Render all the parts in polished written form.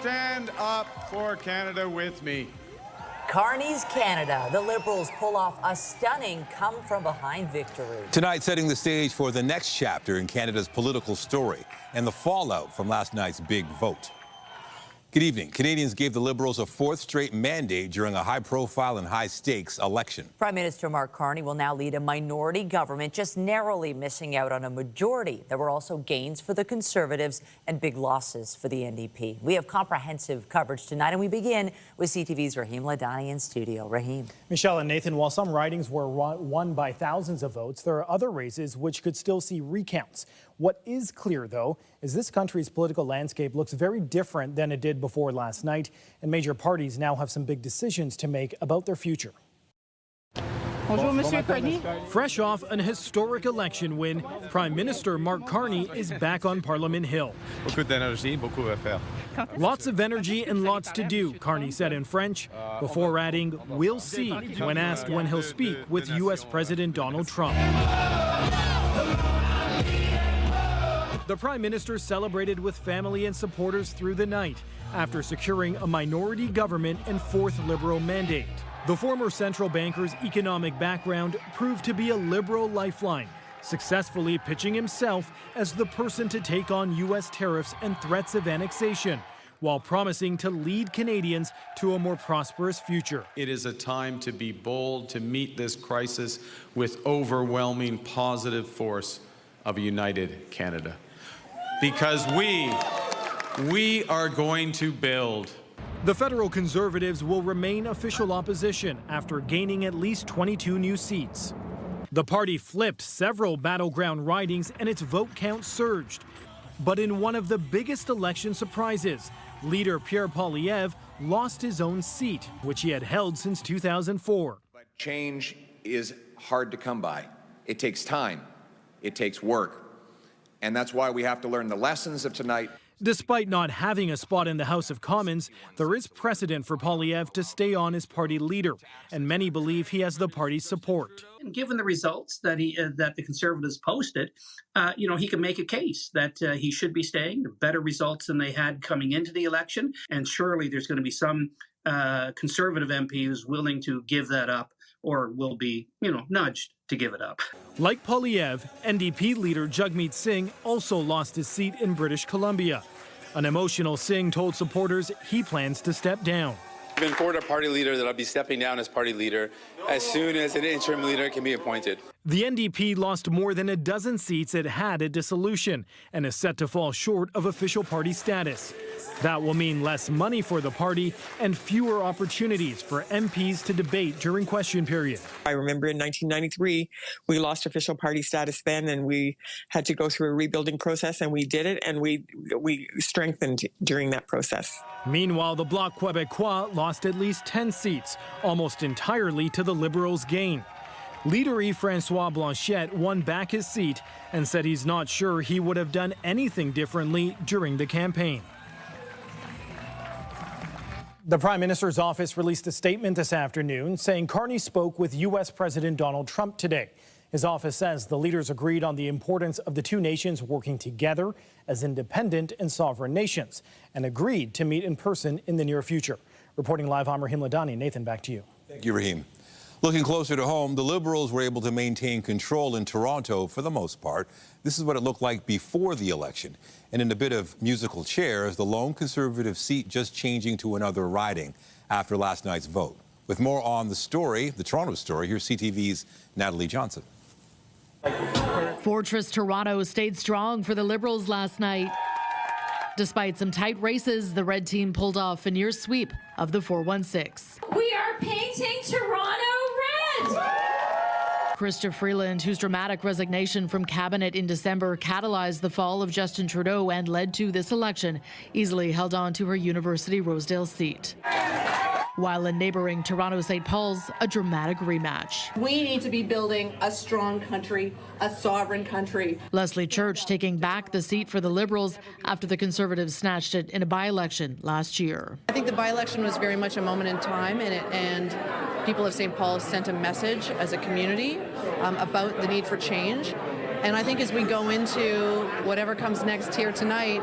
stand up for Canada with me. Carney's Canada. The Liberals pull off a stunning come-from-behind victory. Tonight, setting the stage for the next chapter in Canada's political story and the fallout from last night's big vote. Good evening. Canadians gave the Liberals a fourth straight mandate during a high-profile and high-stakes election. Prime Minister Mark Carney will now lead a minority government, just narrowly missing out on a majority. There were also gains for the Conservatives and big losses for the NDP. We have comprehensive coverage tonight, and we begin with CTV's Rahim Ladani in studio. Rahim. Michelle and Nathan, while some ridings were won by thousands of votes, there are other races which could still see recounts. What is clear, though, is this country's political landscape looks very different than it did before last night, and major parties now have some big decisions to make about their future. Bonjour, Monsieur Carney. Fresh off an historic election win, Prime Minister Mark Carney is back on Parliament Hill. Lots of energy and lots to do, Carney said in French, before adding, "We'll see," when asked when he'll speak with U.S. President Donald Trump. The Prime Minister celebrated with family and supporters through the night after securing a minority government and fourth Liberal mandate. The former central banker's economic background proved to be a Liberal lifeline, successfully pitching himself as the person to take on U.S. tariffs and threats of annexation, while promising to lead Canadians to a more prosperous future. It is a time to be bold, to meet this crisis with overwhelming positive force of a united Canada. Because we are going to build. The federal Conservatives will remain official opposition after gaining at least 22 new seats. The party flipped several battleground ridings and its vote count surged. But in one of the biggest election surprises, leader Pierre Poilievre lost his own seat, which he had held since 2004. But change is hard to come by. It takes time. It takes work. And that's why we have to learn the lessons of tonight. Despite not having a spot in the House of Commons, there is precedent for Poilievre to stay on as party leader, and many believe he has the party's support. And given the results that the Conservatives posted, he can make a case that he should be staying. Better results than they had coming into the election, and surely there's going to be some Conservative MP who's willing to give that up, or will be, nudged to give it up. Like Poilievre, NDP leader Jagmeet Singh also lost his seat in British Columbia. An emotional Singh told supporters he plans to step down. I've been informed our party leader that I'll be stepping down as party leader as soon as an interim leader can be appointed. The NDP lost more than a dozen seats it had at dissolution and is set to fall short of official party status. That will mean less money for the party and fewer opportunities for MPs to debate during question period. I remember in 1993, we lost official party status then, and we had to go through a rebuilding process, and we did it, and we strengthened during that process. Meanwhile, the Bloc Québécois lost at least 10 seats, almost entirely to the Liberals' gain. Leader Yves-François Blanchet won back his seat and said he's not sure he would have done anything differently during the campaign. The Prime Minister's office released a statement this afternoon saying Carney spoke with U.S. President Donald Trump today. His office says the leaders agreed on the importance of the two nations working together as independent and sovereign nations and agreed to meet in person in the near future. Reporting live, I'm Rahim Ladani. Nathan, back to you. Thank you, Rahim. Looking closer to home, the Liberals were able to maintain control in Toronto for the most part. This is what it looked like before the election. And in a bit of musical chairs, the lone Conservative seat just changing to another riding after last night's vote. With more on the story, the Toronto story, here's CTV's Natalie Johnson. Fortress Toronto stayed strong for the Liberals last night. Despite some tight races, the red team pulled off a near sweep of the 416. We are painting Toronto red! Chrystia Freeland, whose dramatic resignation from cabinet in December catalyzed the fall of Justin Trudeau and led to this election, easily held on to her University Rosedale seat. While in neighboring Toronto St. Paul's, a dramatic rematch. We need to be building a strong country, a sovereign country. Leslie Church taking back the seat for the Liberals after the Conservatives snatched it in a by-election last year. I think the by-election was very much a moment in time, and people of St. Paul sent a message as a community about the need for change. And I think as we go into whatever comes next here tonight,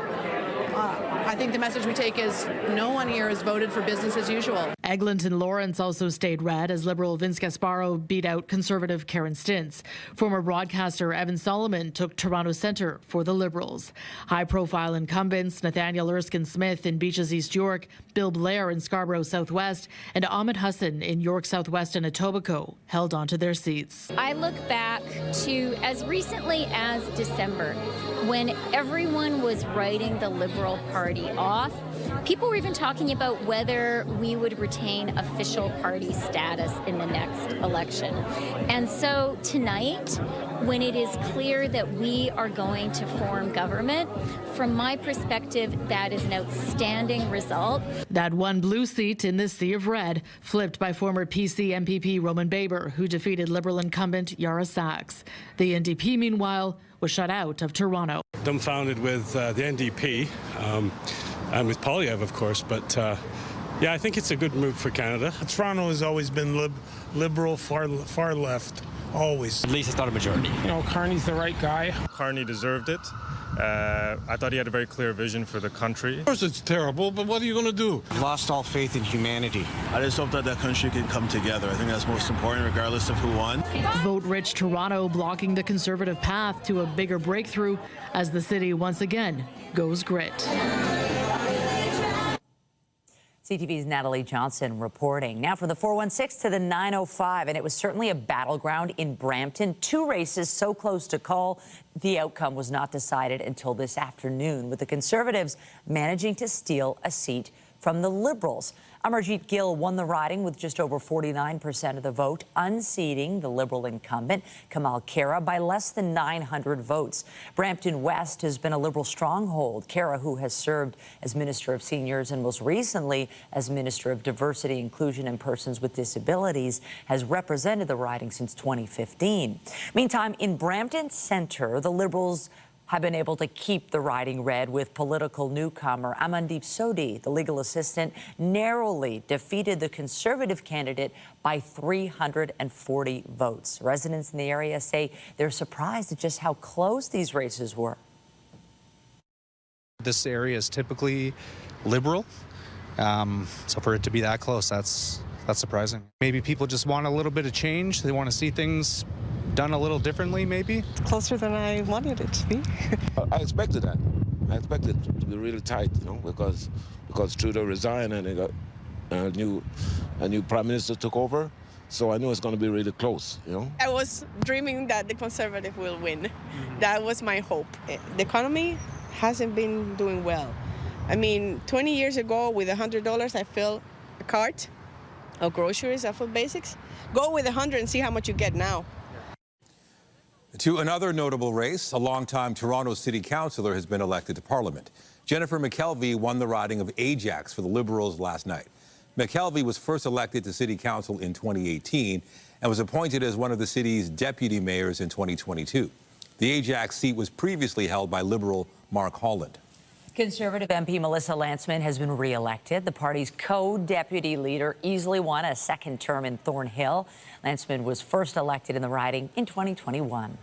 I I think the message we take is no one here has voted for business as usual. Eglinton Lawrence also stayed red as Liberal Vince Gasparo beat out Conservative Karen Stintz. Former broadcaster Evan Solomon took Toronto Centre for the Liberals. High-profile incumbents Nathaniel Erskine-Smith in Beaches East York, Bill Blair in Scarborough Southwest, and Ahmed Hassan in York Southwest and Etobicoke held onto their seats. I look back to as recently as December, when everyone was writing the Liberal Party off. People were even talking about whether we would retain official party status in the next election. And so tonight, when it is clear that we are going to form government, from my perspective, that is an outstanding result. That one blue seat in the sea of red flipped by former PC MPP Roman Baber, who defeated Liberal incumbent Yara Sachs. The NDP, meanwhile, was shut out of Toronto. Dumbfounded with the NDP and with Polyev, of course, but yeah, I think it's a good move for Canada. Toronto has always been liberal, far left, always. At least it's not a majority. You know, Carney's the right guy. Carney deserved it. I thought he had a very clear vision for the country. Of course it's terrible, but what are you going to do? Lost all faith in humanity. I just hope that that country can come together. I think that's most important, regardless of who won. Vote-rich Toronto blocking the Conservative path to a bigger breakthrough as the city once again goes grit. CTV's Natalie Johnson reporting. Now from the 416 to the 905, and it was certainly a battleground in Brampton. Two races so close to call. The outcome was not decided until this afternoon, with the Conservatives managing to steal a seat from the Liberals. Amarjeet Gill won the riding with just over 49% of the vote, unseating the Liberal incumbent, Kamal Khera, by less than 900 votes. Brampton West has been a Liberal stronghold. Khera, who has served as Minister of Seniors and most recently as Minister of Diversity, Inclusion and Persons with Disabilities, has represented the riding since 2015. Meantime, in Brampton Centre, the Liberals have been able to keep the riding red, with political newcomer Amandeep Sodhi, the legal assistant, narrowly defeated the Conservative candidate by 340 votes. Residents in the area say they're surprised at just how close these races were. This area is typically Liberal, so for it to be that close, that's surprising. Maybe people just want a little bit of change. They want to see things done a little differently, maybe. It's closer than I wanted it to be. I expected that. I expected it to be really tight, you know, because Trudeau resigned and they got a new prime minister took over. So I knew it was going to be really close, you know. I was dreaming that the Conservative will win. That was my hope. The economy hasn't been doing well. I mean, 20 years ago, with $100, I filled a cart of groceries, I filled basics. Go with 100 and see how much you get now. To another notable race, a longtime Toronto City Councillor has been elected to Parliament. Jennifer McKelvey won the riding of Ajax for the Liberals last night. McKelvey was first elected to City Council in 2018 and was appointed as one of the city's deputy mayors in 2022. The Ajax seat was previously held by Liberal Mark Holland. Conservative MP Melissa Lantsman has been re-elected. The party's co-deputy leader easily won a second term in Thornhill. Lantsman was first elected in the riding in 2021.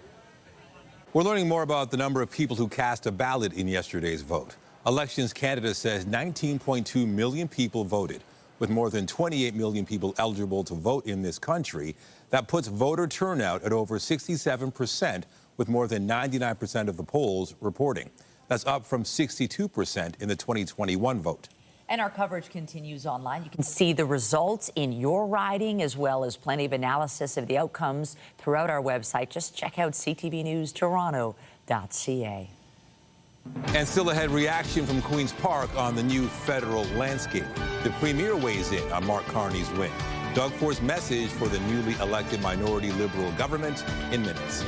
We're learning more about the number of people who cast a ballot in yesterday's vote. Elections Canada says 19.2 million people voted, with more than 28 million people eligible to vote in this country. That puts voter turnout at over 67%, with more than 99% of the polls reporting. That's up from 62% in the 2021 vote. And our coverage continues online. You can see the results in your riding, as well as plenty of analysis of the outcomes throughout our website. Just check out ctvnewstoronto.ca. And still ahead, reaction from Queen's Park on the new federal landscape. The Premier weighs in on Mark Carney's win. Doug Ford's message for the newly elected minority Liberal government in minutes.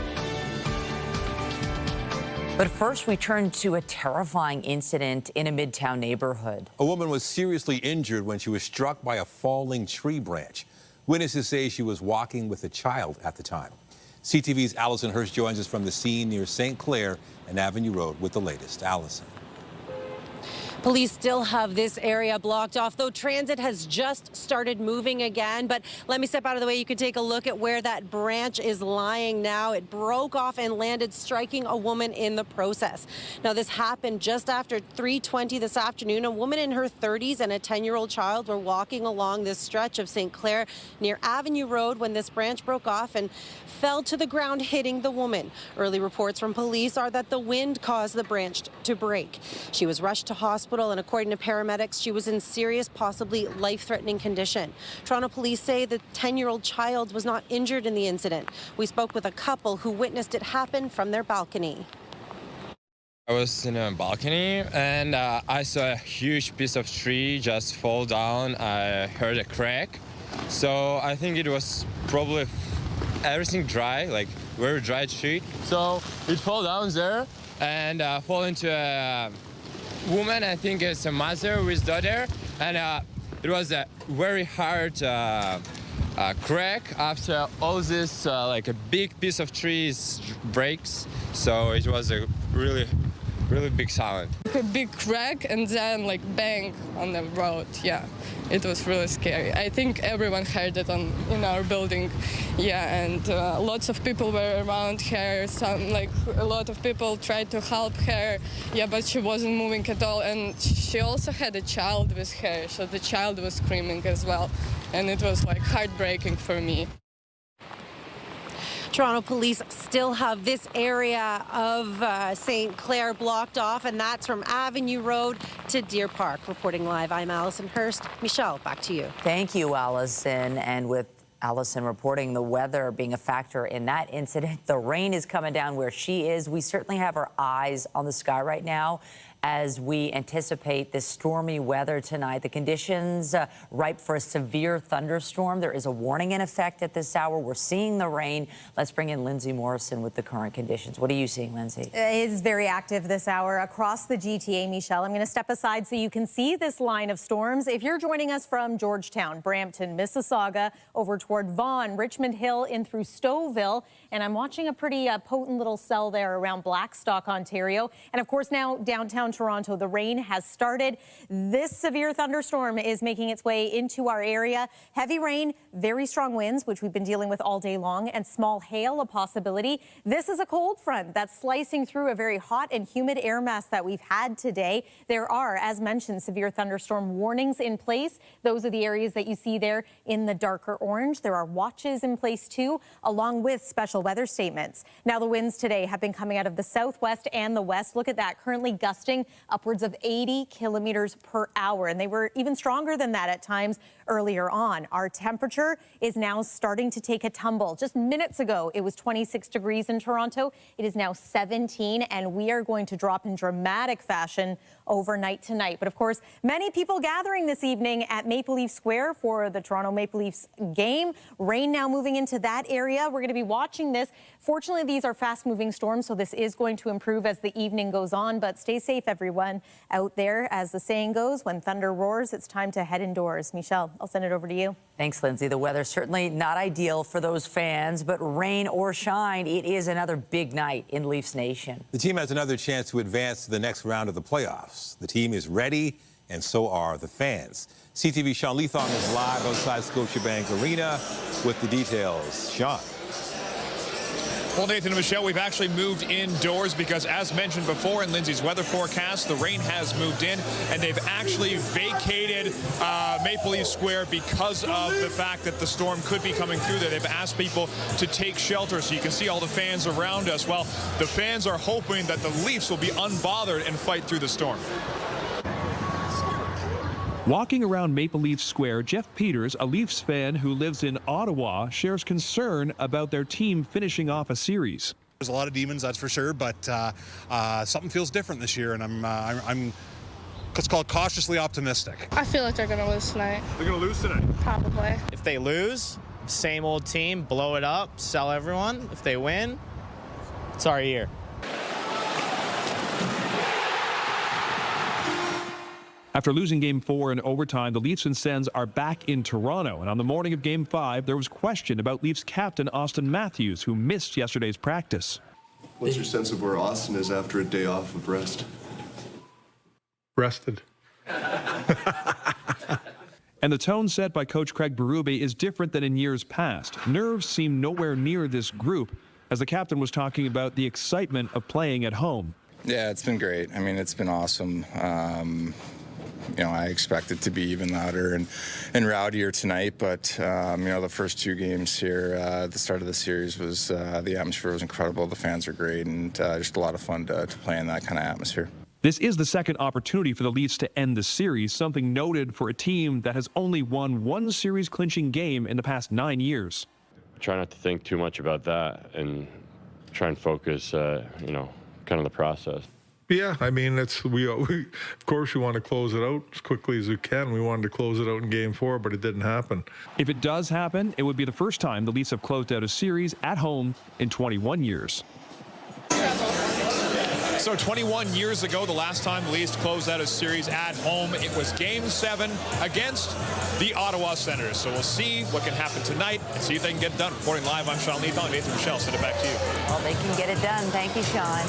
But first, we turn to a terrifying incident in a Midtown neighborhood. A woman was seriously injured when she was struck by a falling tree branch. Witnesses say she was walking with a child at the time. CTV's Allison Hirsch joins us from the scene near St. Clair and Avenue Road with the latest. Allison. Police still have this area blocked off, though transit has just started moving again. But let me step out of the way. You can take a look at where that branch is lying now. It broke off and landed, striking a woman in the process. Now, this happened just after 3:20 this afternoon. A woman in her 30s and a 10-year-old child were walking along this stretch of St. Clair near Avenue Road when this branch broke off and fell to the ground, hitting the woman. Early reports from police are that the wind caused the branch to break. She was rushed to hospital, and according to paramedics, she was in serious, possibly life-threatening condition. Toronto police say the 10-year-old child was not injured in the incident. We spoke with a couple who witnessed it happen from their balcony. I was in a balcony and I saw a huge piece of tree just fall down. I heard a crack. So I think it was probably everything dry, like very dry tree. So it fell down there and fall into a woman. I think it's a mother with daughter. And it was a very hard crack after all this, like a big piece of trees breaks. So it was a really big sound. A big crack and then like bang on the road. Yeah, it was really scary. I think everyone heard it in our building. Yeah, and lots of people were around her. A lot of people tried to help her. Yeah, but she wasn't moving at all. And she also had a child with her, so the child was screaming as well. And it was like heartbreaking for me. Toronto police still have this area of St. Clair blocked off, and that's from Avenue Road to Deer Park. Reporting live, I'm Allison Hurst. Michelle, back to you. Thank you, Allison. And with Allison reporting the weather being a factor in that incident, the rain is coming down where she is. We certainly have our eyes on the sky right now as we anticipate this stormy weather tonight. The conditions ripe for a severe thunderstorm. There is a warning in effect at this hour. We're seeing the rain. Let's bring in Lindsay Morrison with the current conditions. What are you seeing, Lindsay? It is very active this hour across the GTA, Michelle. I'm going to step aside so you can see this line of storms. If you're joining us from Georgetown, Brampton, Mississauga, over toward Vaughan, Richmond Hill, in through Stouffville, and I'm watching a pretty potent little cell there around Blackstock, Ontario. And of course, now downtown Toronto, the rain has started. This severe thunderstorm is making its way into our area. Heavy rain, very strong winds, which we've been dealing with all day long, and small hail a possibility. This is a cold front that's slicing through a very hot and humid air mass that we've had today. There are, as mentioned, severe thunderstorm warnings in place. Those are the areas that you see there in the darker orange. There are watches in place too, along with special weather statements. Now, the winds today have been coming out of the southwest and the west. Look at that, currently gusting upwards of 80 kilometers per hour. And they were even stronger than that at times earlier on. Our temperature is now starting to take a tumble. Just minutes ago, it was 26 degrees in Toronto. It is now 17, and we are going to drop in dramatic fashion overnight tonight. But of course, many people gathering this evening at Maple Leaf Square for the Toronto Maple Leafs game. Rain now moving into that area. We're going to be watching this. Fortunately, these are fast-moving storms, so this is going to improve as the evening goes on. But stay safe, everyone out there. As the saying goes, when thunder roars, it's time to head indoors. Michelle, I'll send it over to you. Thanks, Lindsay. The weather's certainly not ideal for those fans, but rain or shine, it is another big night in Leafs Nation. The team has another chance to advance to the next round of the playoffs. The team is ready, and so are the fans. CTV Sean Leathong is live outside Scotiabank Arena with the details. Sean. Well, Nathan and Michelle, we've actually moved indoors because, as mentioned before in Lindsay's weather forecast, the rain has moved in, and they've actually vacated Maple Leaf Square because of the fact that the storm could be coming through there. They've asked people to take shelter, so you can see all the fans around us. Well, the fans are hoping that the Leafs will be unbothered and fight through the storm. Walking around Maple Leaf Square, Jeff Peters, a Leafs fan who lives in Ottawa, shares concern about their team finishing off a series. There's a lot of demons, that's for sure, but something feels different this year, and I'm let's call it cautiously optimistic. I feel like they're going to lose tonight. They're going to lose tonight? Probably. If they lose, same old team, blow it up, sell everyone. If they win, it's our year. After losing Game 4 in overtime, the Leafs and Sens are back in Toronto. And on the morning of Game 5, there was question about Leafs captain Austin Matthews, who missed yesterday's practice. What's your sense of where Austin is after a day off of rest? Rested. And the tone set by Coach Craig Berube is different than in years past. Nerves seem nowhere near this group, as the captain was talking about the excitement of playing at home. Yeah, it's been great. I mean, it's been awesome. You know, I expect it to be even louder and rowdier tonight, but, you know, the first two games here at the start of the series was, the atmosphere was incredible. The fans are great, and just a lot of fun to play in that kind of atmosphere. This is the second opportunity for the Leafs to end the series, something noted for a team that has only won one series-clinching game in the past 9 years. Try not to think too much about that and try and focus, you know, kind of the process. Yeah, I mean, we of course we want to close it out as quickly as we can. We wanted to close it out in Game 4, but it didn't happen. If it does happen, it would be the first time the Leafs have closed out a series at home in 21 years. So 21 years ago, the last time the Leafs closed out a series at home, it was Game 7 against the Ottawa Senators. So we'll see what can happen tonight and see if they can get it done. Reporting live, I'm Sean Leathon. Nathan Rochelle, send it back to you. Well, they can get it done. Thank you, Sean.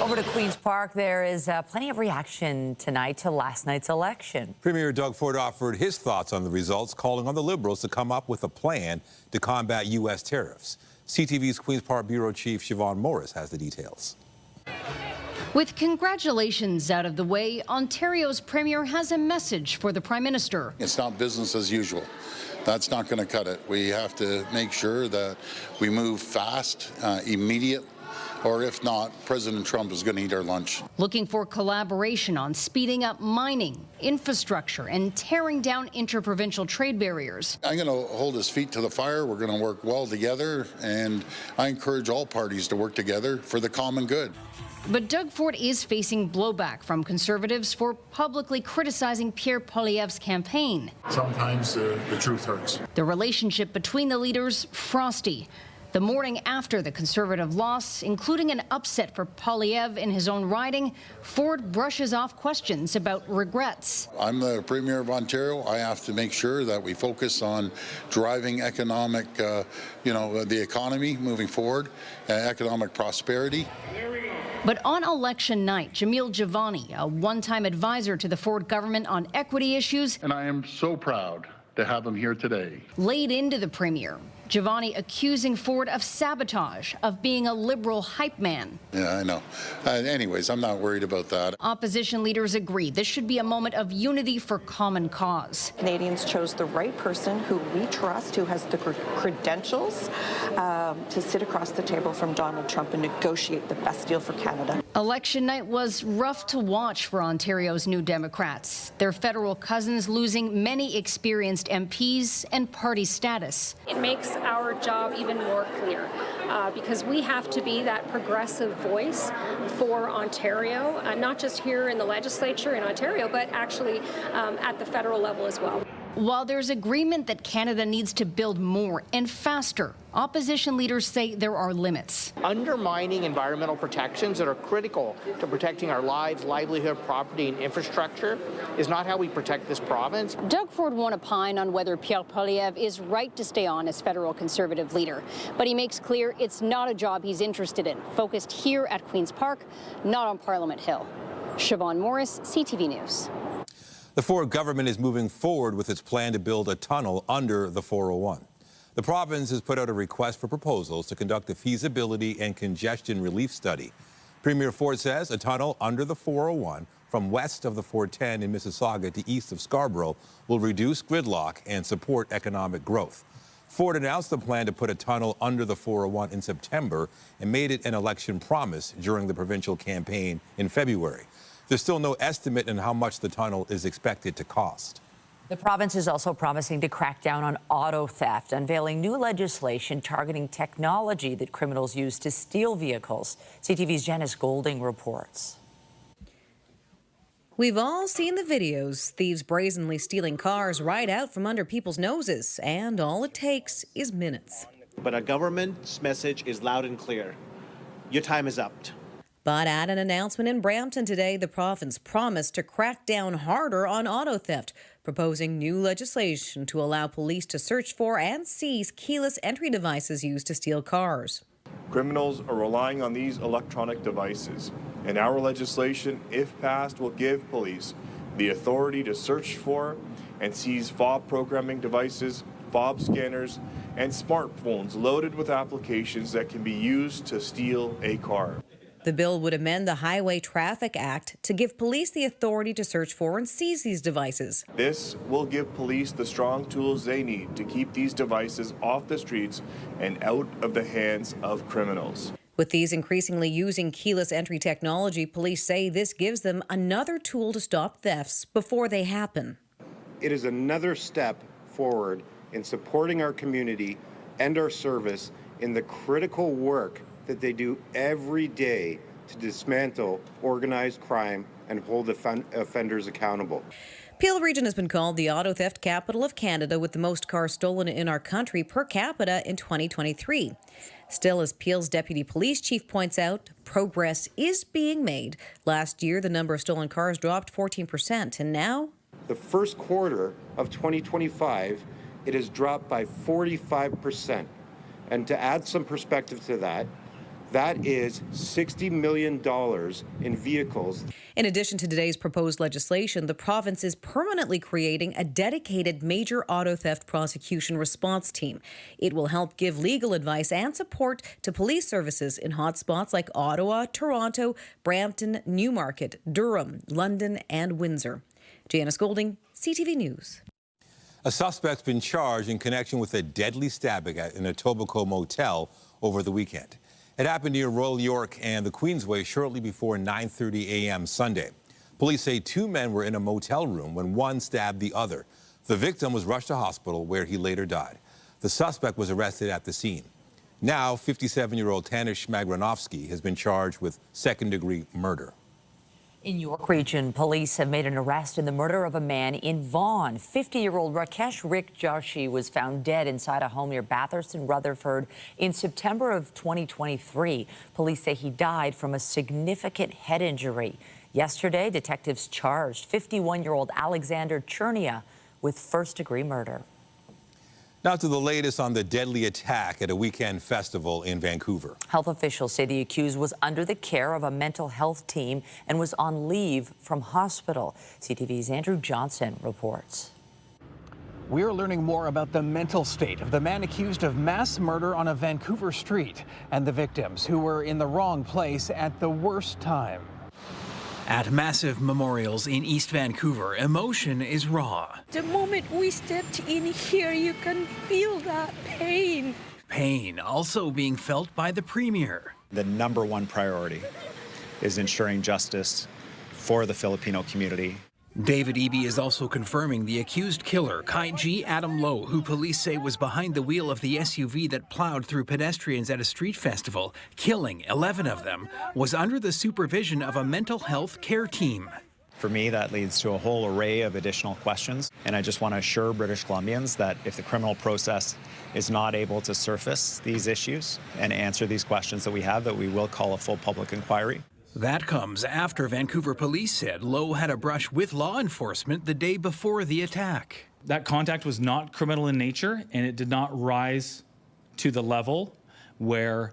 Over to Queen's Park, there is plenty of reaction tonight to last night's election. Premier Doug Ford offered his thoughts on the results, calling on the Liberals to come up with a plan to combat U.S. tariffs. CTV's Queen's Park Bureau Chief Siobhan Morris has the details. With congratulations out of the way, Ontario's Premier has a message for the Prime Minister. It's not business as usual. That's not going to cut it. We have to make sure that we move fast, immediate, or if not, President Trump is going to eat our lunch. Looking for collaboration on speeding up mining, infrastructure, and tearing down interprovincial trade barriers. I'm going to hold his feet to the fire. We're going to work well together, and I encourage all parties to work together for the common good. But Doug Ford is facing blowback from Conservatives for publicly criticizing Pierre Poilievre's campaign. Sometimes the truth hurts. The relationship between the leaders, frosty. The morning after the Conservative loss, including an upset for Poilievre in his own riding, Ford brushes off questions about regrets. I'm the Premier of Ontario. I have to make sure that we focus on driving economic, you know, the economy moving forward, economic prosperity. But on election night, Jamil Javani, a one-time advisor to the Ford government on equity issues, And I am so proud to have him here today, laid into the Premier. Javani accusing Ford of sabotage, of being a Liberal hype man. Yeah, I know. Anyways, I'm not worried about that. Opposition leaders agree this should be a moment of unity for common cause. Canadians chose the right person who we trust, who has the credentials to sit across the table from Donald Trump and negotiate the best deal for Canada. Election night was rough to watch for Ontario's New Democrats, their federal cousins losing many experienced MPs and party status. It makes our job even more clear because we have to be that progressive voice for Ontario, not just here in the legislature in Ontario, but actually at the federal level as well. While there's agreement that Canada needs to build more and faster, opposition leaders say there are limits. Undermining environmental protections that are critical to protecting our lives, livelihood, property, and infrastructure is not how we protect this province. Doug Ford won't opine on whether Pierre Poilievre is right to stay on as federal Conservative leader, but he makes clear it's not a job he's interested in, focused here at Queen's Park, not on Parliament Hill. Siobhan Morris, CTV News. The Ford government is moving forward with its plan to build a tunnel under the 401. The province has put out a request for proposals to conduct a feasibility and congestion relief study. Premier Ford says a tunnel under the 401 from west of the 410 in Mississauga to east of Scarborough will reduce gridlock and support economic growth. Ford announced the plan to put a tunnel under the 401 in September and made it an election promise during the provincial campaign in February. There's still no estimate on how much the tunnel is expected to cost. The province is also promising to crack down on auto theft, unveiling new legislation targeting technology that criminals use to steal vehicles. CTV's Janice Golding reports. We've all seen the videos, thieves brazenly stealing cars right out from under people's noses, and all it takes is minutes. But our government's message is loud and clear. Your time is up. But at an announcement in Brampton today, the province promised to crack down harder on auto theft, proposing new legislation to allow police to search for and seize keyless entry devices used to steal cars. Criminals are relying on these electronic devices. And our legislation, if passed, will give police the authority to search for and seize fob programming devices, fob scanners, and smartphones loaded with applications that can be used to steal a car. The bill would amend the Highway Traffic Act to give police the authority to search for and seize these devices. This will give police the strong tools they need to keep these devices off the streets and out of the hands of criminals. With these increasingly using keyless entry technology, police say this gives them another tool to stop thefts before they happen. It is another step forward in supporting our community and our service in the critical work that they do every day to dismantle organized crime and hold offenders accountable. Peel Region has been called the auto theft capital of Canada, with the most cars stolen in our country per capita in 2023. Still, as Peel's deputy police chief points out, progress is being made. Last year, the number of stolen cars dropped 14%, and now? The first quarter of 2025, it has dropped by 45%. And to add some perspective to that, that is $60 million in vehicles. In addition to today's proposed legislation, the province is permanently creating a dedicated major auto theft prosecution response team. It will help give legal advice and support to police services in hotspots like Ottawa, Toronto, Brampton, Newmarket, Durham, London, and Windsor. Janice Golding, CTV News. A suspect's been charged in connection with a deadly stabbing at an Etobicoke motel over the weekend. It happened near Royal York and the Queensway shortly before 9:30 a.m. Sunday. Police say two men were in a motel room when one stabbed the other. The victim was rushed to hospital, where he later died. The suspect was arrested at the scene. Now, 57-year-old Tanish Magranovsky has been charged with second-degree murder. In York Region, police have made an arrest in the murder of a man in Vaughan. 50-year-old Rakesh Rick Joshi was found dead inside a home near Bathurst and Rutherford in September of 2023. Police say he died from a significant head injury. Yesterday, detectives charged 51-year-old Alexander Chernia with first-degree murder. Now to the latest on the deadly attack at a weekend festival in Vancouver. Health officials say the accused was under the care of a mental health team and was on leave from hospital. CTV's Andrew Johnson reports. We're learning more about the mental state of the man accused of mass murder on a Vancouver street and the victims who were in the wrong place at the worst time. At massive memorials in East Vancouver, emotion is raw. The moment we stepped in here, you can feel that pain. Pain also being felt by the Premier. The number one priority is ensuring justice for the Filipino community. David Eby is also confirming the accused killer, Kai G. Adam Lowe, who police say was behind the wheel of the SUV that plowed through pedestrians at a street festival, killing 11 of them, was under the supervision of a mental health care team. For me, that leads to a whole array of additional questions, and I just want to assure British Columbians that if the criminal process is not able to surface these issues and answer these questions that we have, that we will call a full public inquiry. That comes after Vancouver police said Lowe had a brush with law enforcement the day before the attack. That contact was not criminal in nature, and it did not rise to the level where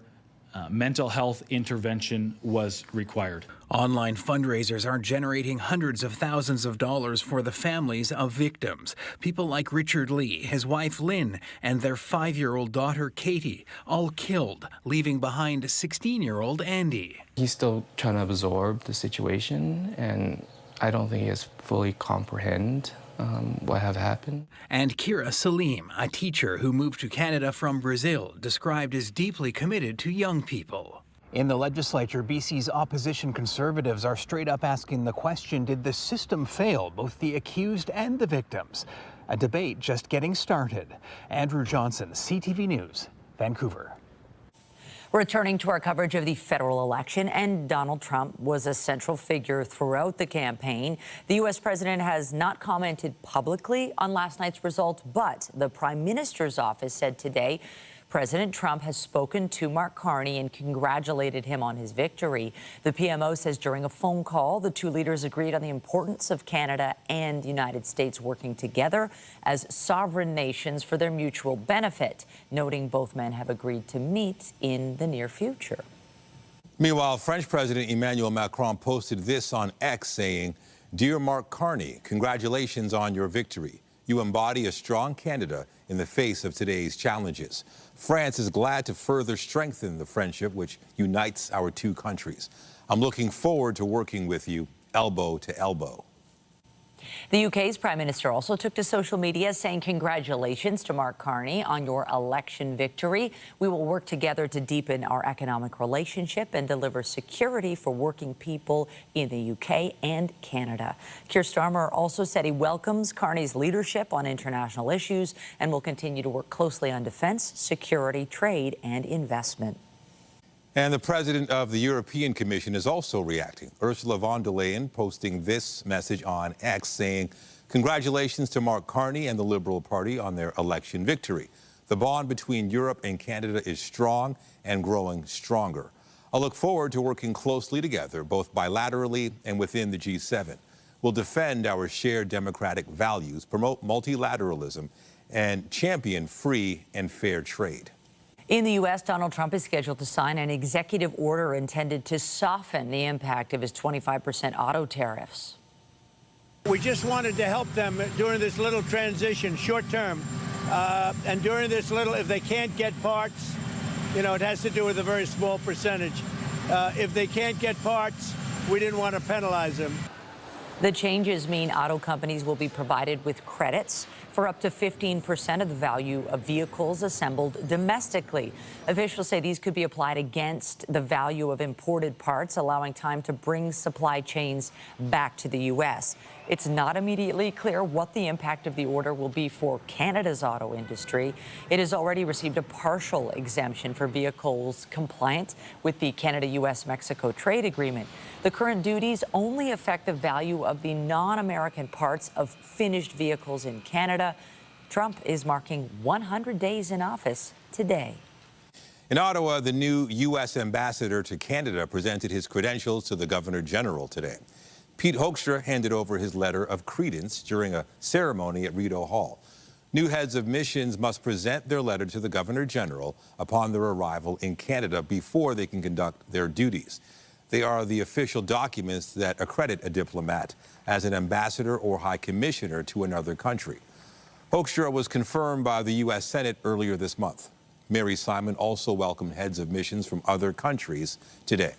mental health intervention was required. Online fundraisers are generating hundreds of thousands of dollars for the families of victims. People like Richard Lee, his wife Lynn, and their 5-year-old daughter Katie, all killed, leaving behind 16-year-old Andy. He's still trying to absorb the situation, and I don't think he has fully comprehend what have happened. And Kira Salim, a teacher who moved to Canada from Brazil, described as deeply committed to young people. In the legislature, BC's opposition Conservatives are straight up asking the question, did the system fail both the accused and the victims? A debate just getting started. Andrew Johnson, CTV News, Vancouver. Returning to our coverage of the federal election, and Donald Trump was a central figure throughout the campaign. The U.S. president has not commented publicly on last night's results, but the Prime Minister's office said today President Trump has spoken to Mark Carney and congratulated him on his victory. The PMO says during a phone call, the two leaders agreed on the importance of Canada and the United States working together as sovereign nations for their mutual benefit, noting both men have agreed to meet in the near future. Meanwhile, French President Emmanuel Macron posted this on X saying, "Dear Mark Carney, congratulations on your victory. You embody a strong Canada in the face of today's challenges. France is glad to further strengthen the friendship which unites our two countries. I'm looking forward to working with you elbow to elbow." The UK's Prime Minister also took to social media saying congratulations to Mark Carney on your election victory. We will work together to deepen our economic relationship and deliver security for working people in the UK and Canada. Keir Starmer also said he welcomes Carney's leadership on international issues and will continue to work closely on defence, security, trade and investment. And the president of the European Commission is also reacting. Ursula von der Leyen posting this message on X saying, "Congratulations to Mark Carney and the Liberal Party on their election victory. The bond between Europe and Canada is strong and growing stronger. I look forward to working closely together, both bilaterally and within the G7. We'll defend our shared democratic values, promote multilateralism, and champion free and fair trade." In the U.S., Donald Trump is scheduled to sign an executive order intended to soften the impact of his 25% auto tariffs. We just wanted to help them during this little transition, short term. And during this little, if they can't get parts, it has to do with a very small percentage. If they can't get parts, we didn't want to penalize them. The changes mean auto companies will be provided with credits for up to 15% of the value of vehicles assembled domestically. Officials say these could be applied against the value of imported parts, allowing time to bring supply chains back to the U.S. It's not immediately clear what the impact of the order will be for Canada's auto industry. It has already received a partial exemption for vehicles compliant with the Canada-U.S.-Mexico trade agreement. The current duties only affect the value of the non-American parts of finished vehicles in Canada. Trump is marking 100 days in office today. In Ottawa, the new U.S. ambassador to Canada presented his credentials to the Governor General today. Pete Hoekstra handed over his letter of credence during a ceremony at Rideau Hall. New heads of missions must present their letter to the Governor General upon their arrival in Canada before they can conduct their duties. They are the official documents that accredit a diplomat as an ambassador or high commissioner to another country. Hoekstra was confirmed by the U.S. Senate earlier this month. Mary Simon also welcomed heads of missions from other countries today.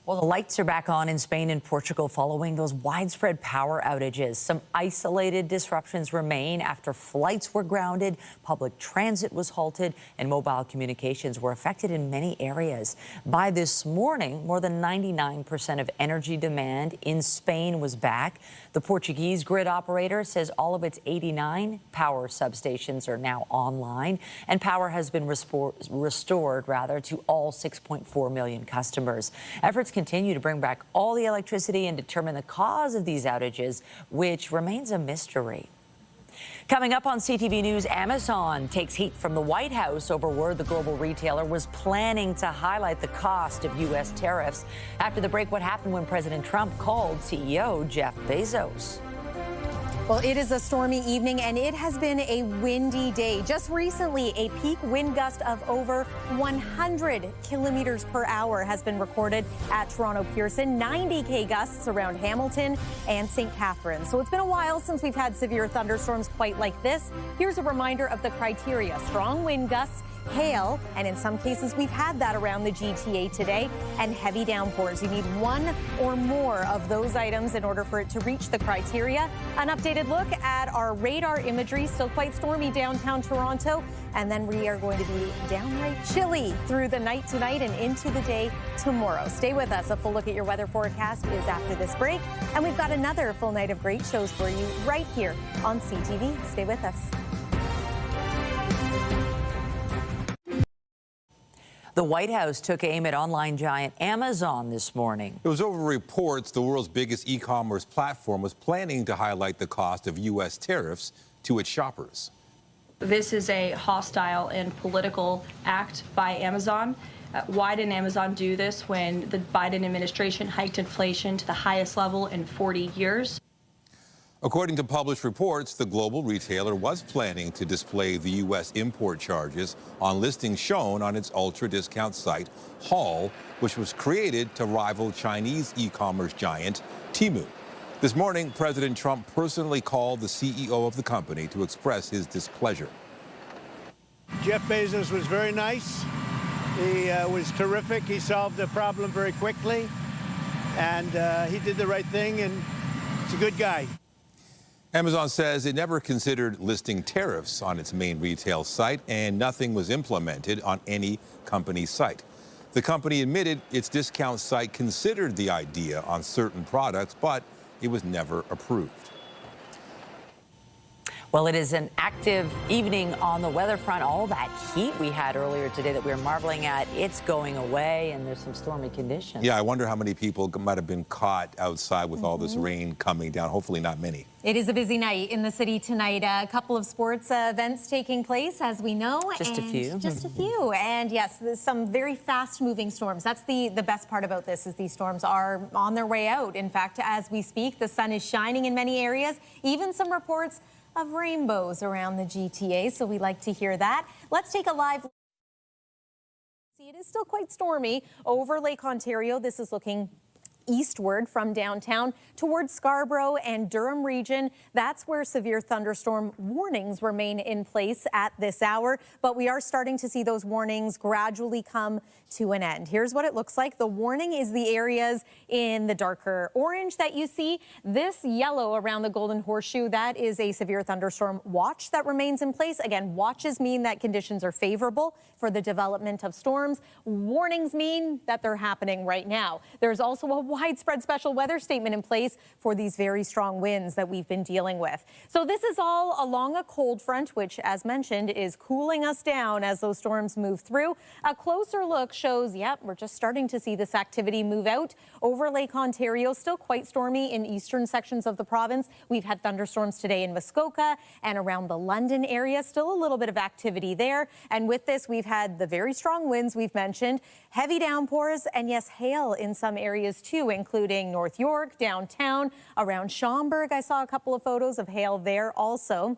Well, the lights are back on in Spain and Portugal following those widespread power outages. Some isolated disruptions remain after flights were grounded, public transit was halted, and mobile communications were affected in many areas. By this morning, more than 99% of energy demand in Spain was back. The Portuguese grid operator says all of its 89 power substations are now online, and power has been restored to all 6.4 million customers. Efforts continue to bring back all the electricity and determine the cause of these outages, which remains a mystery. Coming up on CTV News, Amazon takes heat from the White House over word the global retailer was planning to highlight the cost of U.S. tariffs. After the break, what happened when President Trump called CEO Jeff Bezos? Well, it is a stormy evening, and it has been a windy day. Just recently, a peak wind gust of over 100 kilometers per hour has been recorded at Toronto Pearson, 90K gusts around Hamilton and St. Catharines. So it's been a while since we've had severe thunderstorms quite like this. Here's a reminder of the criteria: strong wind gusts, hail, and in some cases we've had that around the GTA today, and heavy downpours. You need one or more of those items in order for it to reach the criteria. An updated look at our radar imagery, still quite stormy downtown Toronto, and then we are going to be downright chilly through the night tonight and into the day tomorrow. Stay with us. A full look at your weather forecast is after this break, and we've got another full night of great shows for you right here on CTV. Stay with us. The White House took aim at online giant Amazon this morning. It was over reports the world's biggest e-commerce platform was planning to highlight the cost of U.S. tariffs to its shoppers. This is a hostile and political act by Amazon. Why didn't Amazon do this when the Biden administration hiked inflation to the highest level in 40 years? According to published reports, the global retailer was planning to display the U.S. import charges on listings shown on its ultra-discount site, Haul, which was created to rival Chinese e-commerce giant Temu. This morning, President Trump personally called the CEO of the company to express his displeasure. Jeff Bezos was very nice. He was terrific. He solved the problem very quickly, and he did the right thing, and he's a good guy. Amazon says it never considered listing tariffs on its main retail site, and nothing was implemented on any company site. The company admitted its discount site considered the idea on certain products, but it was never approved. Well, it is an active evening on the weather front. All that heat we had earlier today that we were marveling at, it's going away, and there's some stormy conditions. Yeah, I wonder how many people might have been caught outside with all this rain coming down. Hopefully not many. It is a busy night in the city tonight. A couple of sports events taking place, as we know. Just a few. Just a few. And yes, there's some very fast-moving storms. That's the best part about this, is these storms are on their way out. In fact, as we speak, the sun is shining in many areas. Even some reports of rainbows around the GTA, so we like to hear that. Let's take a live. See, it is still quite stormy over Lake Ontario. This is looking eastward from downtown towards Scarborough and Durham region. That's where severe thunderstorm warnings remain in place at this hour, but we are starting to see those warnings gradually come to an end. Here's what it looks like. The warning is the areas in the darker orange that you see. This yellow around the Golden Horseshoe, that is a severe thunderstorm watch that remains in place. Again, watches mean that conditions are favorable for the development of storms. Warnings mean that they're happening right now. There's also a widespread special weather statement in place for these very strong winds that we've been dealing with. So this is all along a cold front, which, as mentioned, is cooling us down as those storms move through. A closer look shows, yep, we're just starting to see this activity move out over Lake Ontario. Still quite stormy in eastern sections of the province. We've had thunderstorms today in Muskoka and around the London area. Still a little bit of activity there. And with this, we've had the very strong winds we've mentioned, heavy downpours, and yes, hail in some areas too, including North York, downtown, around Schaumburg. I saw a couple of photos of hail there also.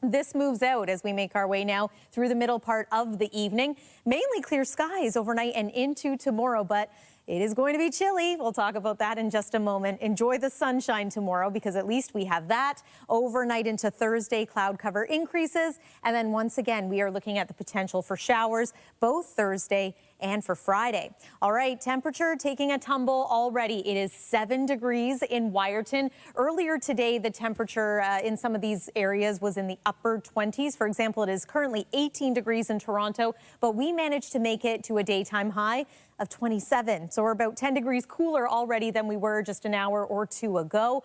This moves out as we make our way now through the middle part of the evening. Mainly clear skies overnight and into tomorrow, but it is going to be chilly. We'll talk about that in just a moment. Enjoy the sunshine tomorrow, because at least we have that. Overnight into Thursday, cloud cover increases. And then once again, we are looking at the potential for showers both Thursday and for Friday. All right, temperature taking a tumble already. It is 7 degrees in Wyerton. Earlier today, the temperature in some of these areas was in the upper 20s. For example, it is currently 18 degrees in Toronto, but we managed to make it to a daytime high of 27. So we're about 10 degrees cooler already than we were just an hour or two ago.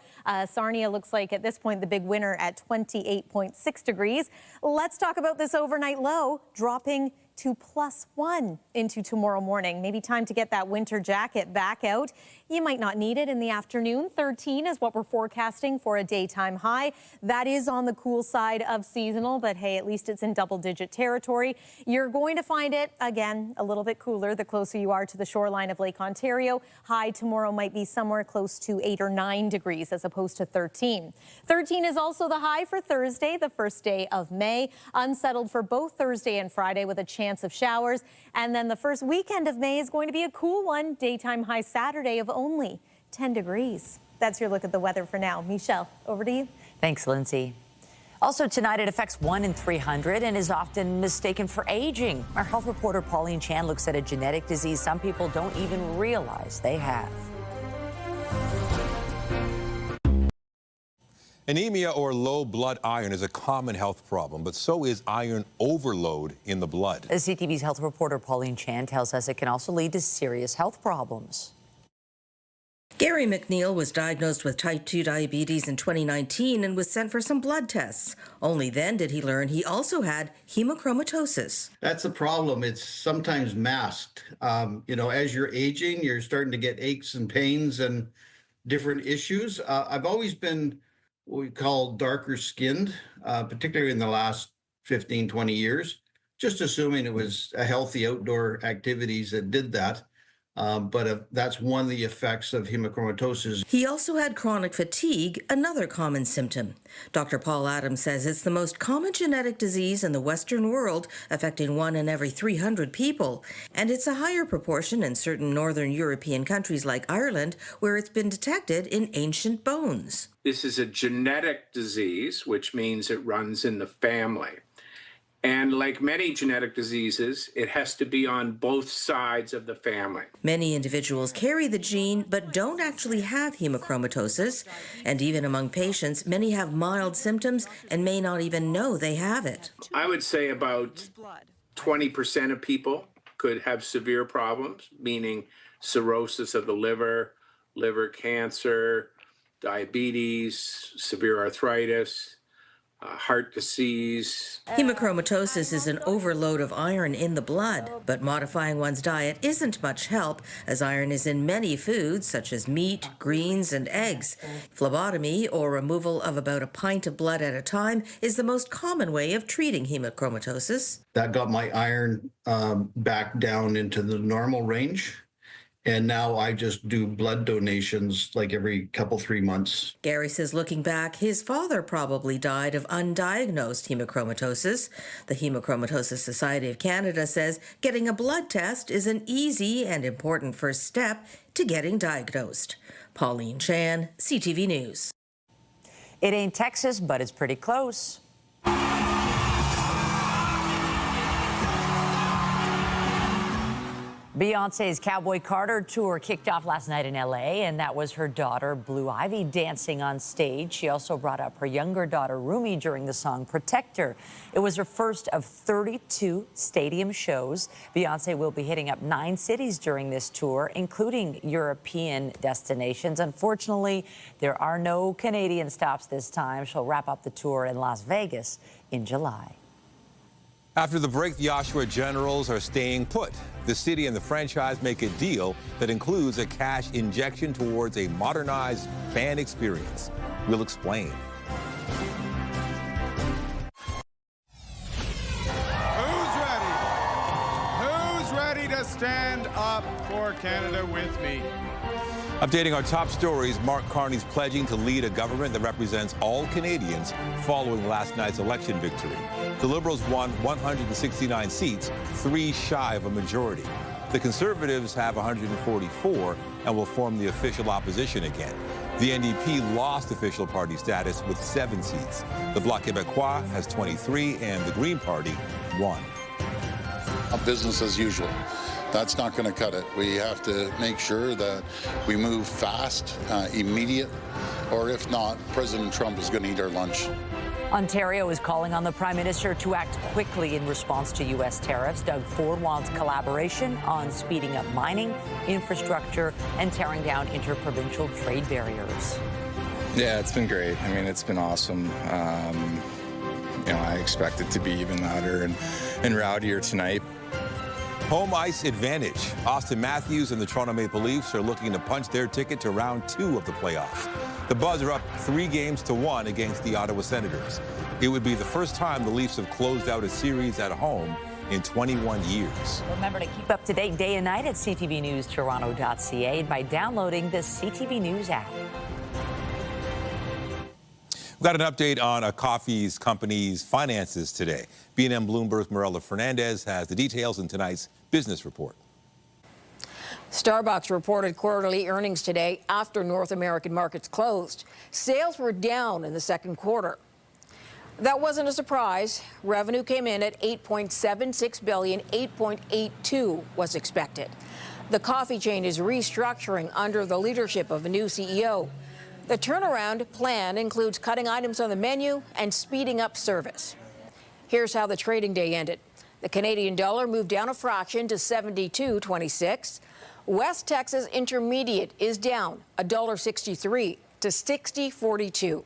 Sarnia looks like at this point the big winner at 28.6 degrees. Let's talk about this overnight low dropping to +1 into tomorrow morning. Maybe time to get that winter jacket back out. You might not need it in the afternoon. 13 is what we're forecasting for a daytime high. That is on the cool side of seasonal, but hey, at least it's in double-digit territory. You're going to find it, again, a little bit cooler the closer you are to the shoreline of Lake Ontario. High tomorrow might be somewhere close to 8 or 9 degrees as opposed to 13. 13 is also the high for Thursday, the first day of May. Unsettled for both Thursday and Friday with a chance of showers. And then the first weekend of May is going to be a cool one. Daytime high Saturday of only 10 degrees. That's your look at the weather for now. Michelle, over to you. Thanks, Lindsay. Also tonight, it affects 1 in 300 and is often mistaken for aging. Our health reporter Pauline Chan looks at a genetic disease some people don't even realize they have. Anemia, or low blood iron, is a common health problem, but so is iron overload in the blood. As CTV's health reporter Pauline Chan tells us, it can also lead to serious health problems. Gary McNeil was diagnosed with type 2 diabetes in 2019 and was sent for some blood tests. Only then did he learn he also had hemochromatosis. That's a problem. It's sometimes masked. As you're aging, you're starting to get aches and pains and different issues. I've always been what we call darker skinned, particularly in the last 15, 20 years, just assuming it was a healthy outdoor activities that did that. but that's one of the effects of hemochromatosis. He also had chronic fatigue, another common symptom. Dr. Paul Adams says it's the most common genetic disease in the Western world, affecting 1 in every 300 people. And it's a higher proportion in certain Northern European countries like Ireland, where it's been detected in ancient bones. This is a genetic disease, which means it runs in the family. And like many genetic diseases, it has to be on both sides of the family. Many individuals carry the gene but don't actually have hemochromatosis. And even among patients, many have mild symptoms and may not even know they have it. I would say about 20% of people could have severe problems, meaning cirrhosis of the liver, liver cancer, diabetes, severe arthritis, heart disease. Hemochromatosis is an overload of iron in the blood, but modifying one's diet isn't much help, as iron is in many foods such as meat, greens, and eggs. Phlebotomy, or removal of about a pint of blood at a time, is the most common way of treating hemochromatosis. That got my iron back down into the normal range. And now I just do blood donations like every couple, 3 months. Gary says looking back, his father probably died of undiagnosed hemochromatosis. The Hemochromatosis Society of Canada says getting a blood test is an easy and important first step to getting diagnosed. Pauline Chan, CTV News. It ain't Texas, but it's pretty close. Beyoncé's Cowboy Carter tour kicked off last night in L.A., and that was her daughter, Blue Ivy, dancing on stage. She also brought up her younger daughter, Rumi, during the song Protector. It was her first of 32 stadium shows. Beyoncé will be hitting up 9 cities during this tour, including European destinations. Unfortunately, there are no Canadian stops this time. She'll wrap up the tour in Las Vegas in July. After the break, the Oshawa Generals are staying put. The city and the franchise make a deal that includes a cash injection towards a modernized fan experience. We'll explain. Who's ready? Who's ready to stand up for Canada with me? Updating our top stories, Mark Carney's pledging to lead a government that represents all Canadians following last night's election victory. The Liberals won 169 seats, 3 shy of a majority. The Conservatives have 144 and will form the official opposition again. The NDP lost official party status with 7 seats. The Bloc Québécois has 23 and the Green Party 1. Business as usual. That's not going to cut it. We have to make sure that we move fast, immediate, or if not, President Trump is going to eat our lunch. Ontario is calling on the Prime Minister to act quickly in response to U.S. tariffs. Doug Ford wants collaboration on speeding up mining, infrastructure, and tearing down interprovincial trade barriers. Yeah, it's been great. I mean, it's been awesome. I expect it to be even louder and rowdier tonight. Home ice advantage. Austin Matthews and the Toronto Maple Leafs are looking to punch their ticket to round 2 of the playoffs. The Buzz are up 3-1 against the Ottawa Senators. It would be the first time the Leafs have closed out a series at home in 21 years. Remember to keep up to date day and night at ctvnewstoronto.ca by downloading the CTV News app. We've got an update on a coffee company's finances today. B&M Bloomberg's Mirella Fernandez has the details in tonight's business report. Starbucks reported quarterly earnings today after North American markets closed. Sales were down in the second quarter. That wasn't a surprise. Revenue came in at $8.76 billion, $8.82 was expected. The coffee chain is restructuring under the leadership of a new CEO. The turnaround plan includes cutting items on the menu and speeding up service. Here's how the trading day ended. The Canadian dollar moved down a fraction to 72.26. West Texas Intermediate is down $1.63 to 60.42.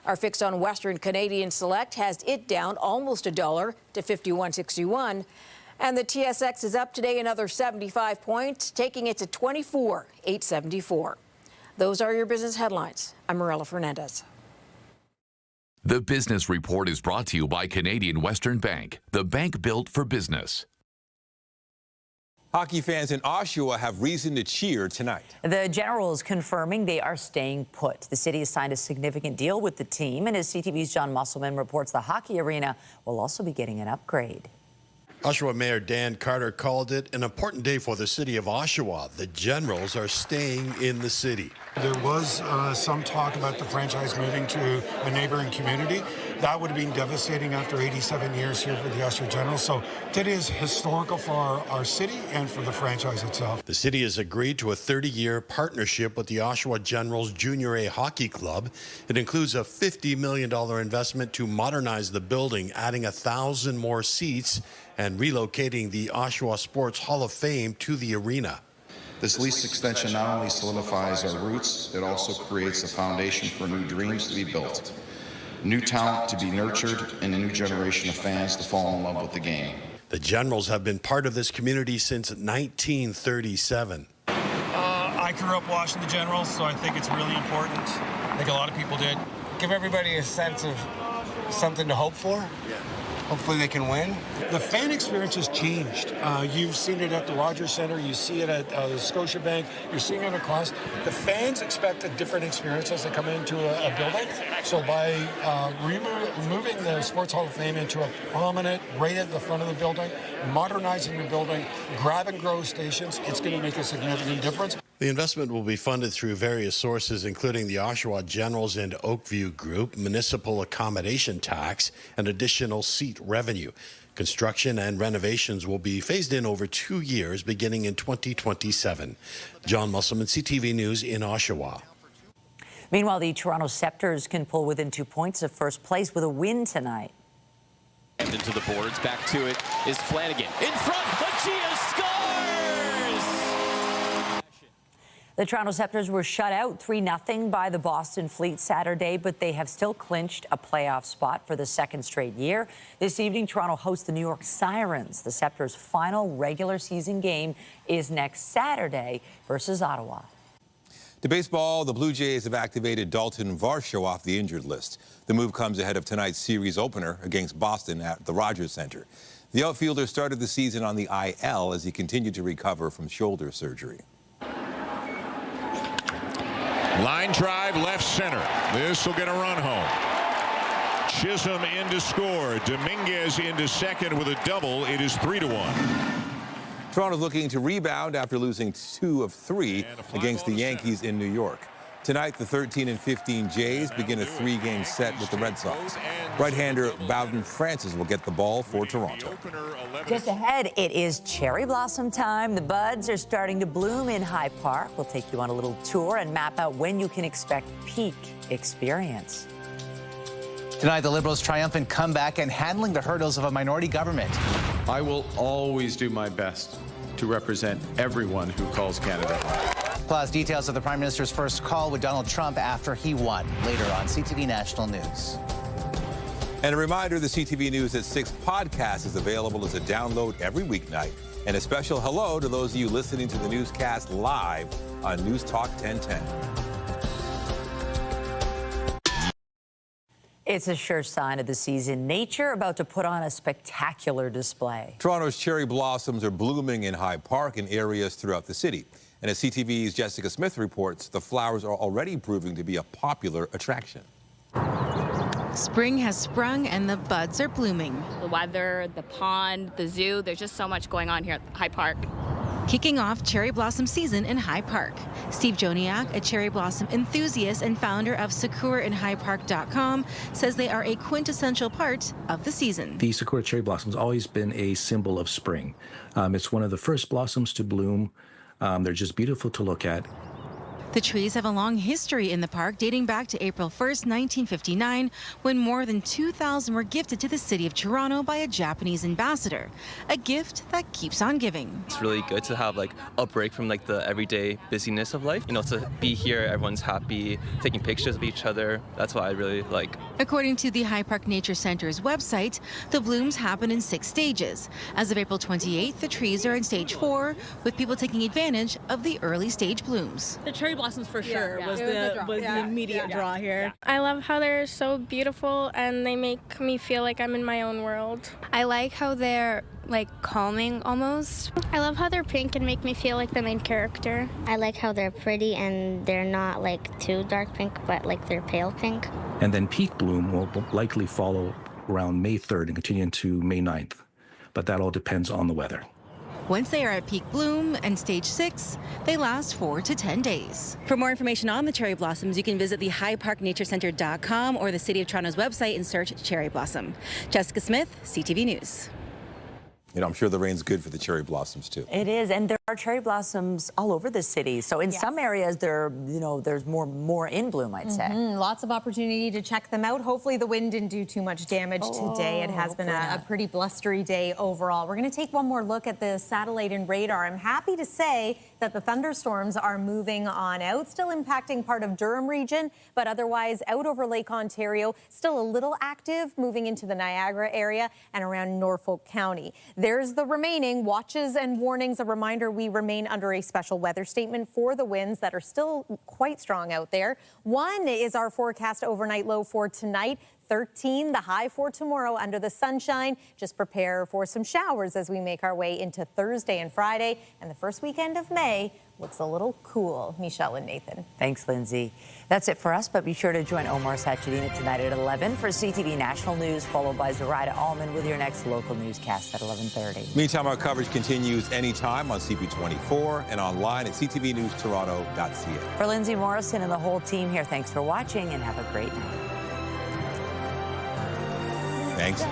Our fix on Western Canadian Select has it down almost $1 to 51.61. And the TSX is up today another 75 points, taking it to 24,874. Those are your business headlines. I'm Mirella Fernandez. The Business Report is brought to you by Canadian Western Bank, the bank built for business. Hockey fans in Oshawa have reason to cheer tonight. The Generals confirming they are staying put. The city has signed a significant deal with the team, and as CTV's John Musselman reports, the hockey arena will also be getting an upgrade. Oshawa Mayor Dan Carter called it an important day for the city of Oshawa. The Generals are staying in the city. There was some talk about the franchise moving to a neighboring community. That would have been devastating after 87 years here for the Oshawa Generals. So today is historical for our city and for the franchise itself. The city has agreed to a 30-year partnership with the Oshawa Generals Junior A Hockey Club. It includes a $50 million investment to modernize the building, adding 1,000 more seats and relocating the Oshawa Sports Hall of Fame to the arena. This lease extension not only solidifies our roots, it also creates a foundation for new dreams to be built, new talent to be nurtured, and a new generation of fans to fall in love with the game. The Generals have been part of this community since 1937. I grew up watching the Generals, so I think it's really important. I think a lot of people did. Give everybody a sense of something to hope for. Yeah. Hopefully they can win. The fan experience has changed. You've seen it at the Rogers Centre, you see it at Scotiabank, you're seeing it across. The fans expect a different experience as they come into a building. So by moving the Sports Hall of Fame into a prominent, right at the front of the building, modernizing the building, grab and grow stations, it's going to make a significant difference. The investment will be funded through various sources, including the Oshawa Generals and Oakview Group, municipal accommodation tax, and additional seat revenue. Construction and renovations will be phased in over 2 years, beginning in 2027. John Musselman, CTV News in Oshawa. Meanwhile, the Toronto Scepters can pull within 2 points of first place with a win tonight. Into the boards, back to it is Flanagan. In front, Lucia scores! The Toronto Scepters were shut out 3-0 by the Boston Fleet Saturday, but they have still clinched a playoff spot for the second straight year. This evening, Toronto hosts the New York Sirens. The Scepters' final regular season game is next Saturday versus Ottawa. To baseball, the Blue Jays have activated Dalton Varsho off the injured list. The move comes ahead of tonight's series opener against Boston at the Rogers Centre. The outfielder started the season on the IL as he continued to recover from shoulder surgery. Line drive left center. This will get a run home. Chisholm in to score. Dominguez into second with a double. It is 3-1. Toronto's looking to rebound after losing 2 of 3 against the Yankees in New York. Tonight, the 13-15 Jays begin a 3-game set with the Red Sox. Right-hander Bowden Francis will get the ball for Toronto. Just ahead, it is cherry blossom time. The buds are starting to bloom in High Park. We'll take you on a little tour and map out when you can expect peak experience. Tonight, the Liberals' triumphant comeback and handling the hurdles of a minority government. I will always do my best to represent everyone who calls Canada home. Plus, details of the Prime Minister's first call with Donald Trump after he won. Later on CTV National News. And a reminder, the CTV News at 6 podcast is available as a download every weeknight. And a special hello to those of you listening to the newscast live on News Talk 1010. It's a sure sign of the season. Nature about to put on a spectacular display. Toronto's cherry blossoms are blooming in High Park and areas throughout the city. And as CTV's Jessica Smith reports, the flowers are already proving to be a popular attraction. Spring has sprung and the buds are blooming. The weather, the pond, the zoo, there's just so much going on here at High Park. Kicking off cherry blossom season in High Park. Steve Joniak, a cherry blossom enthusiast and founder of SakuraInHighPark.com, says they are a quintessential part of the season. The Sakura cherry blossom has always been a symbol of spring. It's one of the first blossoms to bloom. They're just beautiful to look at. The trees have a long history in the park dating back to April 1st, 1959, when more than 2,000 were gifted to the city of Toronto by a Japanese ambassador, a gift that keeps on giving. It's really good to have a break from the everyday busyness of life. You know, to be here, everyone's happy, taking pictures of each other. That's what I really like. According to the High Park Nature Center's website, the blooms happen in 6 stages. As of April 28th, the trees are in stage 4, with people taking advantage of the early stage blooms. The cherry blossoms for sure was the immediate draw here. I love how they're so beautiful and they make me feel like I'm in my own world. I like how they're like calming almost. I love how they're pink and make me feel like the main character. I like how they're pretty and they're not like too dark pink, but like they're pale pink. And then peak bloom will likely follow around May 3rd and continue into May 9th. But that all depends on the weather. Once they are at peak bloom and stage 6, they last 4 to 10 days. For more information on the cherry blossoms, you can visit the highparknaturecenter.com or the City of Toronto's website and search cherry blossom. Jessica Smith, CTV News. You know, I'm sure the rain's good for the cherry blossoms too. It is, and there are cherry blossoms all over the city. So in some areas, there's more in bloom, I'd say. Lots of opportunity to check them out. Hopefully the wind didn't do too much damage today. It has been a pretty blustery day overall. We're going to take one more look at the satellite and radar. I'm happy to say that the thunderstorms are moving on out, still impacting part of Durham region, but otherwise out over Lake Ontario, still a little active, moving into the Niagara area and around Norfolk County. There's the remaining watches and warnings. A reminder, we remain under a special weather statement for the winds that are still quite strong out there. 1 is our forecast overnight low for tonight. 13, the high for tomorrow under the sunshine. Just prepare for some showers as we make our way into Thursday and Friday. And the first weekend of May looks a little cool. Michelle and Nathan. Thanks, Lindsay. That's it for us, but be sure to join Omar Sachedina tonight at 11 for CTV National News, followed by Zoraida Allman with your next local newscast at 11:30. Meantime, our coverage continues anytime on CP24 and online at ctvnewstoronto.ca. For Lindsay Morrison and the whole team here, thanks for watching and have a great night. Thanks.